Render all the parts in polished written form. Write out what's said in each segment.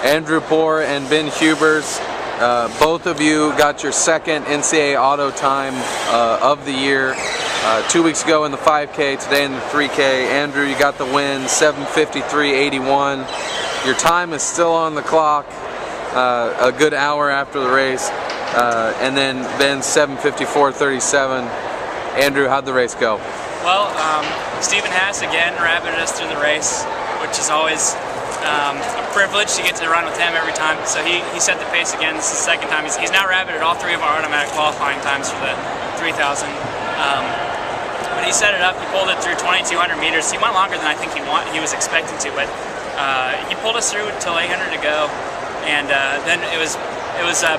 Andrew Poore and Ben Hubers, both of you got your second NCAA auto time of the year. 2 weeks ago in the 5K, today in the 3K. Andrew, you got the win, 7:53.81. Your time is still on the clock, a good hour after the race. And then Ben's 7:54.37. Andrew, how'd the race go? Well, Stephen Haas again rabbited us through the race, which is always a privilege to get to run with him every time. So he set the pace again. This is the second time. He's now rabbited all three of our automatic qualifying times for the 3,000. But he set it up. He pulled it through 2,200 meters. He went longer than I think he was expecting to, but he pulled us through until 800 to go. And then it was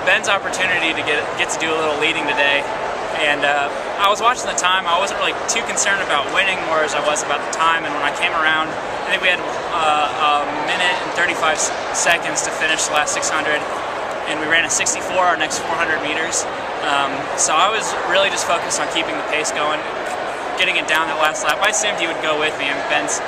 Ben's opportunity to get to do a little leading today. And I was watching the time. I wasn't really too concerned about winning more as I was about the time. And when I came around, I think we had a minute and 35 seconds to finish the last 600. And we ran a 64 our next 400 meters. So I was really just focused on keeping the pace going, getting it down that last lap. I assumed he would go with me. And Ben's,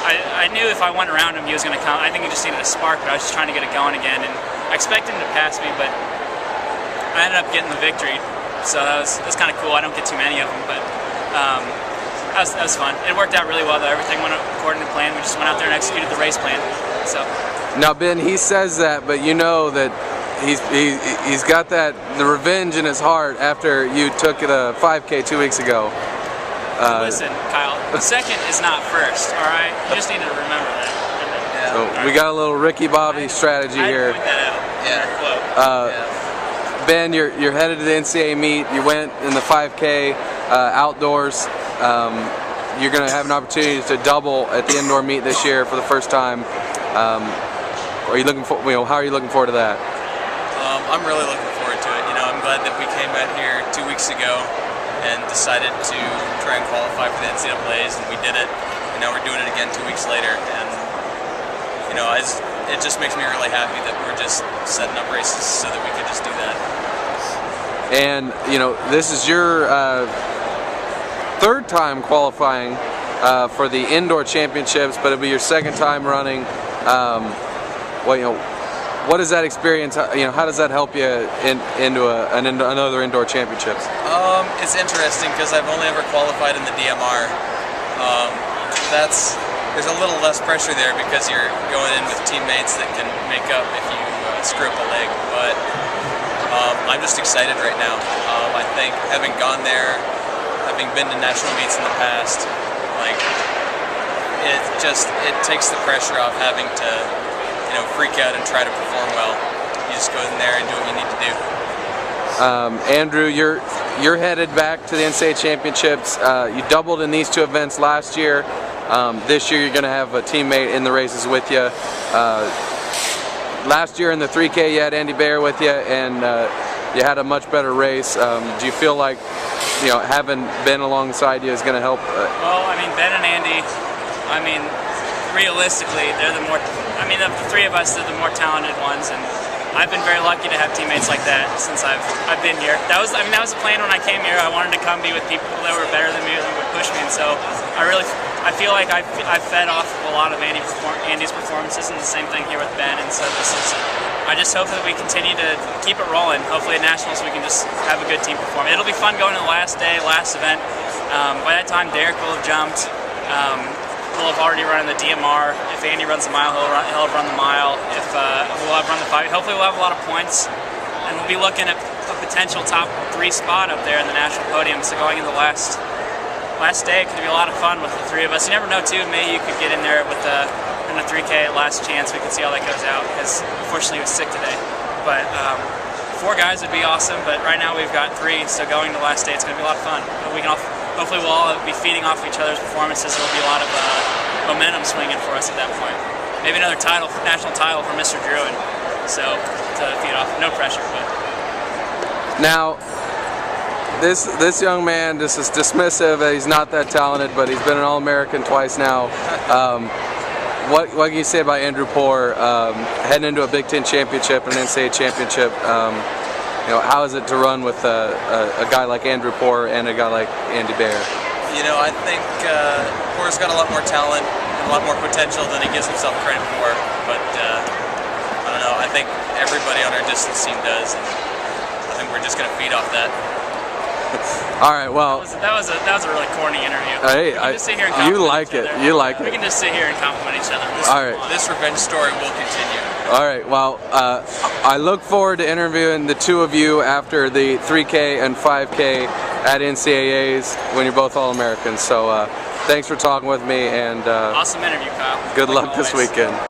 I knew if I went around him, he was going to come. I think he just needed a spark, but I was just trying to get it going again. And I expected him to pass me, but I ended up getting the victory. So that was kind of cool. I don't get too many of them, but that was fun. It worked out really well, though. Everything went according to plan. We just went out there and executed the race plan. So now, Ben, he says that, but you know that he's got the revenge in his heart after you took the 5K 2 weeks ago. Listen, Kyle, second is not first. All right, you just need to remember that. So we got a little Ricky Bobby strategy here. Point that out. Yeah. Ben, you're headed to the NCAA meet. You went in the 5K outdoors. You're going to have an opportunity to double at the indoor meet this year for the first time. Are you looking for? How are you looking forward to that? I'm really looking forward to it. I'm glad that we came out here 2 weeks ago and decided to try and qualify for the NCAAs, and we did it. And now we're doing it again 2 weeks later, and it just makes me really happy that we're just setting up races so that we could just do that. And this is your third time qualifying for the indoor championships, but it'll be your second time running. What is that experience? How does that help you into another indoor championships? It's interesting because I've only ever qualified in the DMR. There's a little less pressure there because you're going in with teammates that can make up if you screw up a leg. But I'm just excited right now. I think having gone there, having been to national meets in the past, it takes the pressure off having to freak out and try to perform well. You just go in there and do what you need to do. Andrew, you're headed back to the NCAA championships. You doubled in these two events last year. This year you're going to have a teammate in the races with you. Last year in the 3K you had Andy Bayer with you, and you had a much better race. Do you feel like having Ben alongside you is going to help? Well, Ben and Andy, realistically, they're the of the three of us, they're the more talented ones, and I've been very lucky to have teammates like that since I've been here. That was the plan when I came here. I wanted to come be with people that were better than me, that would push me, and so I feel like I fed off a lot of Andy's performances, and the same thing here with Ben. And so I just hope that we continue to keep it rolling. Hopefully at nationals we can just have a good team performance. It'll be fun going to the last day, last event. By that time Derek will have jumped. We'll have already run in the DMR. If Andy runs the mile, he'll have run the mile. If we'll have run the 5, hopefully we'll have a lot of points, and we'll be looking at a potential top 3 spot up there in the national podium. So going into the last day could be a lot of fun with the three of us. You never know too. Maybe you could get in there with in the 3K at last chance. We could see how that goes out because unfortunately he was sick today. But 4 guys would be awesome. But right now we've got 3. So going to the last day, it's going to be a lot of fun. But hopefully we'll all be feeding off each other's performances. There'll be a lot of momentum swinging for us at that point. Maybe another national title for Mr. Druin. So to feed off, no pressure. But now, this young man just is dismissive. He's not that talented, but he's been an All-American twice now. What can you say about Andrew Poore heading into a Big Ten championship and an NCAA championship? How is it to run with a guy like Andrew Poore and a guy like Andy Bayer? I think Poore's got a lot more talent and a lot more potential than he gives himself credit for. But I don't know. think everybody on our distance team does, and I think we're just going to feed off that. All right, well, that was a really corny interview. Hey, we can just sit here and compliment you like each it. other. You like We it. can just sit here and compliment each other. All right. This revenge story will continue. All right, well, I look forward to interviewing the two of you after the 3K and 5K at NCAAs when you're both All-Americans. So thanks for talking with me, and Awesome interview, Kyle. good Like luck this always. weekend.